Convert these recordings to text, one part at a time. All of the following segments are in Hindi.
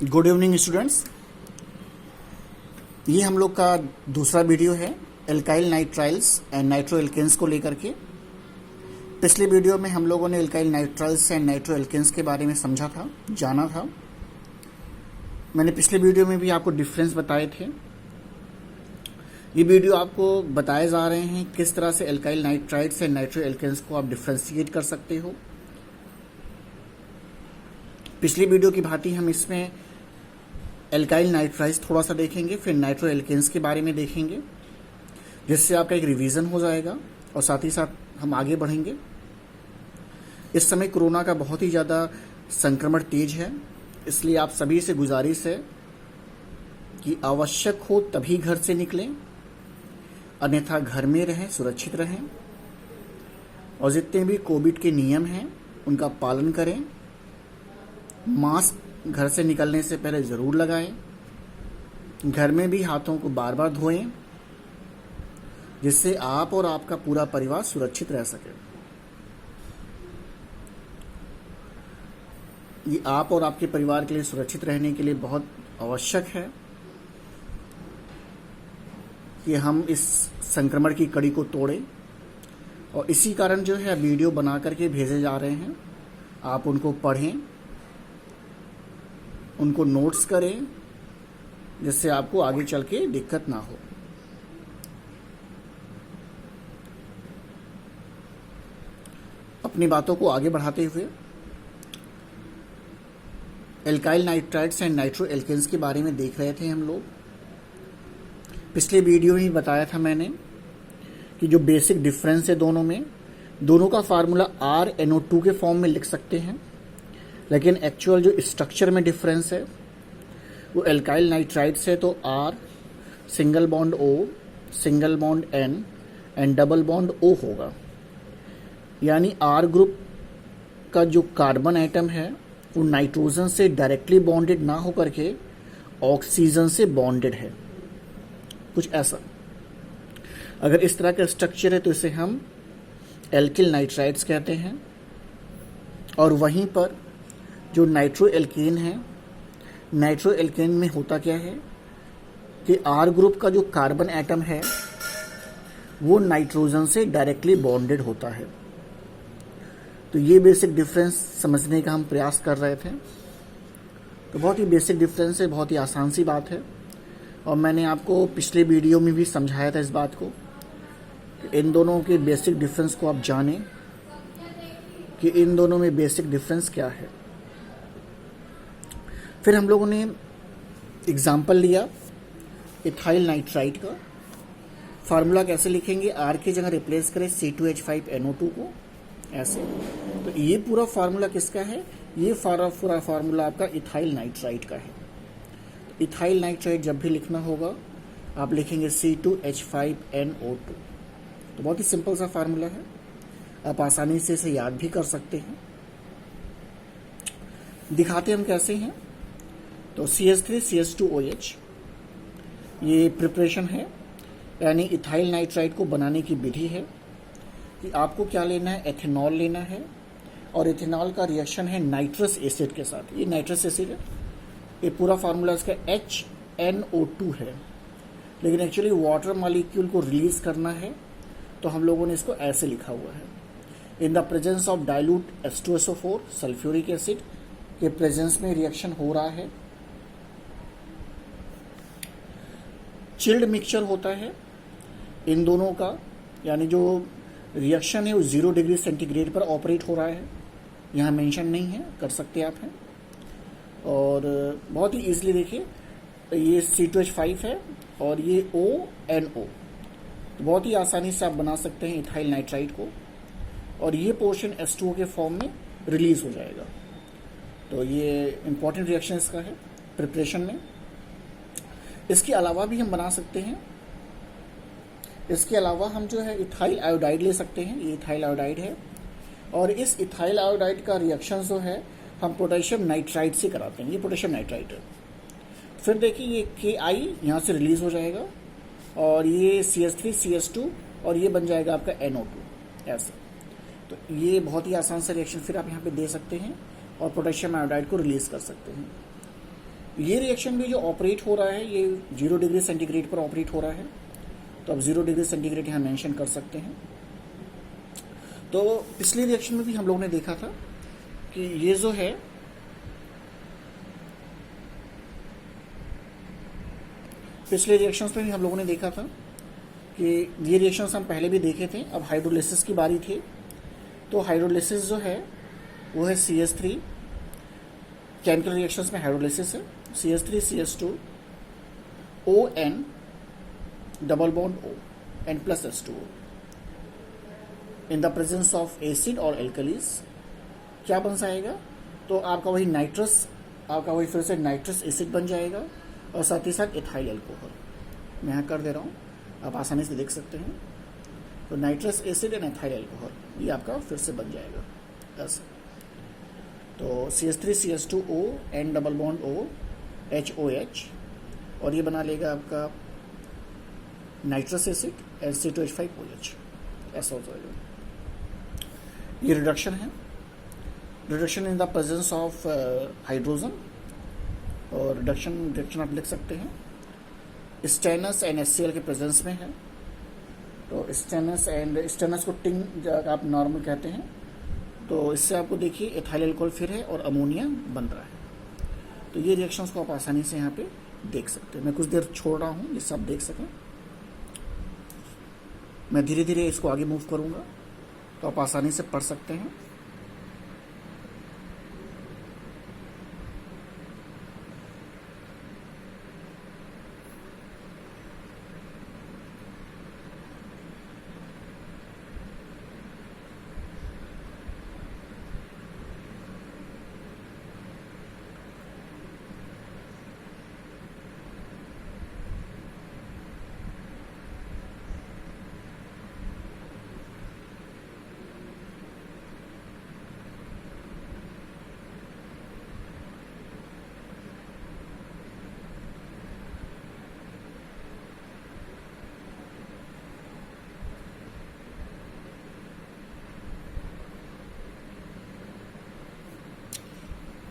Good evening students. ये हम लोग का दूसरा वीडियो है alkyl nitriles and nitroalkanes को लेकर के। पिछले वीडियो में हम लोगों ने alkyl nitriles and nitroalkanes के बारे में समझा था, जाना था। मैंने पिछले वीडियो में भी आपको डिफरेंस बताए थे। ये वीडियो आपको बताए जा रहे हैं किस तरह से alkyl nitriles and nitroalkanes को आप डिफ्रेंशिएट कर सकते हो। पिछली वीडियो की भांति हम इसमें एल्काइल नाइट्राइल्स थोड़ा सा देखेंगे, फिर नाइट्रो एल्केन्स के बारे में देखेंगे, जिससे आपका एक रिवीजन हो जाएगा और साथ ही साथ हम आगे बढ़ेंगे। इस समय कोरोना का बहुत ही ज़्यादा संक्रमण तेज है, इसलिए आप सभी से गुजारिश है कि आवश्यक हो तभी घर से निकलें, अन्यथा घर में रहें, सुरक्षित रहें और जितने भी कोविड के नियम हैं उनका पालन करें। मास्क घर से निकलने से पहले ज़रूर लगाएं। घर में भी हाथों को बार बार धोएं, जिससे आप और आपका पूरा परिवार सुरक्षित रह सके। ये आप और आपके परिवार के लिए सुरक्षित रहने के लिए बहुत आवश्यक है कि हम इस संक्रमण की कड़ी को तोड़ें, और इसी कारण जो है वीडियो बना करके भेजे जा रहे हैं। आप उनको पढ़ें, उनको नोट्स करें, जिससे आपको आगे चल के दिक्कत ना हो। अपनी बातों को आगे बढ़ाते हुए alkyl nitrides and nitroalkanes के बारे में देख रहे थे हम लोग। पिछले वीडियो में ही बताया था मैंने कि जो बेसिक डिफरेंस है दोनों में, दोनों का फार्मूला RNO2 के फॉर्म में लिख सकते हैं, लेकिन एक्चुअल जो स्ट्रक्चर में डिफरेंस है वो एल्काइल नाइट्राइड्स है तो R single bond O single bond N and double bond O होगा। यानी R ग्रुप का जो कार्बन एटम है वो नाइट्रोजन से डायरेक्टली बॉन्डेड ना होकर के ऑक्सीजन से बॉन्डेड है, कुछ ऐसा। अगर इस तरह का स्ट्रक्चर है तो इसे हम एल्किल नाइट्राइड्स कहते हैं। और वहीं पर जो नाइट्रो एल्केन है, नाइट्रो एल्केन में होता क्या है कि R ग्रुप का जो कार्बन एटम है वो नाइट्रोजन से डायरेक्टली बॉन्डेड होता है। तो ये बेसिक डिफरेंस समझने का हम प्रयास कर रहे थे। तो बहुत ही बेसिक डिफरेंस है, बहुत ही आसान सी बात है, और मैंने आपको पिछले वीडियो में भी समझाया था इस बात को कि इन दोनों के बेसिक डिफरेंस को आप जानें कि इन दोनों में बेसिक डिफरेंस क्या है। फिर हम लोगों ने एग्जाम्पल लिया इथाइल नाइट्राइड का। फार्मूला कैसे लिखेंगे, R की जगह रिप्लेस करें C2H5NO2 को, ऐसे। तो ये पूरा फार्मूला किसका है, ये पूरा फार्मूला आपका इथाइल नाइट्राइड का है। इथाइल नाइट्राइड जब भी लिखना होगा आप लिखेंगे C2H5NO2। तो बहुत ही सिंपल सा फार्मूला है, आप आसानी से इसे याद भी कर सकते हैं। दिखाते हम कैसे हैं। तो CH3CH2OH ये प्रिपरेशन है, यानी इथाइल नाइट्राइड को बनाने की विधि है कि आपको क्या लेना है, एथेनॉल लेना है, और एथेनॉल का रिएक्शन है नाइट्रस एसिड के साथ। ये नाइट्रस एसिड है, ये पूरा फार्मूला इसका HNO2 है, लेकिन एक्चुअली वाटर मॉलिक्यूल को रिलीज करना है तो हम लोगों ने इसको ऐसे लिखा हुआ है, in the presence of dilute H2SO4 sulphuric acid के प्रेजेंस में रिएक्शन हो रहा है। चिल्ड मिक्सचर होता है इन दोनों का, यानी जो रिएक्शन है वो 0 डिग्री सेंटीग्रेड पर ऑपरेट हो रहा है। यहाँ मेंशन नहीं है, कर सकते आप हैं। और बहुत ही ईजिली देखिए, ये C2H5 है और ये ONO, तो बहुत ही आसानी से आप बना सकते हैं इथाइल नाइट्राइड को, और ये पोर्शन H2O के फॉर्म में रिलीज हो जाएगा। तो ये इंपॉर्टेंट रिएक्शन इसका है प्रिपरेशन में। इसके अलावा भी हम बना सकते हैं। इसके अलावा हम जो है इथाइल आयोडाइड ले सकते हैं, ये इथाइल आयोडाइड है, और इस इथाइल आयोडाइड का रिएक्शन जो है हम पोटेशियम नाइट्राइड से कराते हैं, ये पोटेशियम नाइट्राइड है। फिर देखिए ये Ki यहाँ से रिलीज हो जाएगा, और ये CH3CH2, और ये बन जाएगा आपका NO2 ऐसा। तो ये बहुत ही आसान सा रिएक्शन फिर आप यहाँ पे दे सकते हैं और पोटेशियम आयोडाइड को रिलीज कर सकते हैं। ये रिएक्शन भी जो ऑपरेट हो रहा है ये 0 डिग्री सेंटीग्रेड पर ऑपरेट हो रहा है, तो अब 0 डिग्री सेंटीग्रेड यहाँ मेंशन कर सकते हैं। तो पिछले रिएक्शन में भी हम लोगों ने देखा था कि ये जो है पिछले रिएक्शंस में भी हम लोगों ने देखा था कि ये रिएक्शंस हम पहले भी देखे थे। अब हाइड्रोलिसिस की बारी थी, तो हाइड्रोलिसिस जो है वो है CH3। केमिकल रिएक्शंस में हाइड्रोलिसिस है CH3 CH2 ON double bond O N plus H2O in the presence of acid और एल्कलीज क्या बन जाएगा, तो आपका वही नाइट्रस, आपका वही फिर से नाइट्रस एसिड बन जाएगा और साथ ही साथ इथाइल अल्कोहल। मैं यहाँ कर दे रहा हूँ, आप आसानी से देख सकते हैं। तो nitrous acid and ethyl alcohol ये आपका फिर से बन जाएगा ऐसे। तो CH3 CH2O N double bond O HOH और ये बना लेगा आपका नाइट्रस एसिड C2H5OH, ऐसा हो जाएगा। ये रिडक्शन है, reduction in the presence of hydrogen, और रिडक्शन आप लिख सकते हैं स्टेनस एंड HCl के प्रेजेंस में है। तो स्टेनस को टिंग आप नॉर्मल कहते हैं। तो इससे आपको देखिए इथाइल अल्कोहल फिर है और अमोनिया बन रहा है। तो ये रिएक्शंस को आप आसानी से यहाँ पे देख सकते हैं। मैं कुछ देर छोड़ रहा हूँ जिससे आप देख सकें। मैं धीरे धीरे इसको आगे मूव करूँगा तो आप आसानी से पढ़ सकते हैं।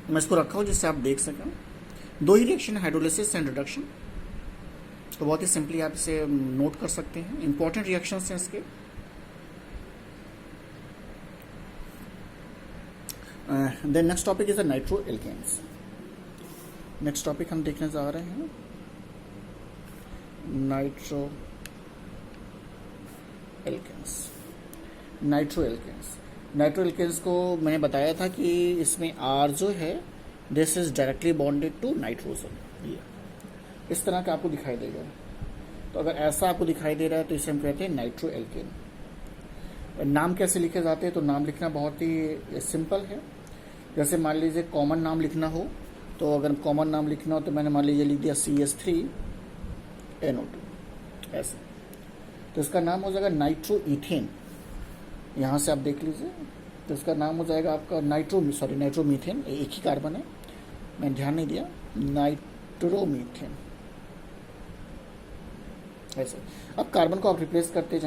मैं इसको रखा हूँ जिससे आप देख सकें। दो ही रिएक्शन है, हाइड्रोलिसिस एंड रिडक्शन। तो बहुत ही सिंपली आप इसे नोट कर सकते हैं। इंपॉर्टेंट रिएक्शंस हैं इसके। Then next topic is the nitroalkanes. Next topic हम देखने जा रहे हैं nitroalkanes. Nitroalkanes, nitroalkanes को मैंने बताया था कि इसमें R जो है this is directly bonded to nitrogen. ये इस तरह का आपको दिखाई देगा। तो अगर ऐसा आपको दिखाई दे रहा है तो इसे हम कहते हैं नाइट्रो एल्केन। नाम कैसे लिखे जाते हैं, तो नाम लिखना बहुत ही सिंपल है। जैसे मान लीजिए कॉमन नाम लिखना हो, तो अगर कॉमन नाम लिखना हो तो मैंने मान लीजिए लिख दिया CH3NO2 ऐसे। तो इसका नाम हो जाएगा नाइट्रो इथेन। यहाँ से आप देख लीजिए, तो इसका नाम हो जाएगा आपका नाइट्रोमीथेन। एक ही कार्बन है, मैंने ध्यान नहीं दिया, नाइट्रोमीथेन ऐसे। अब कार्बन को आप रिप्लेस करते जाएं।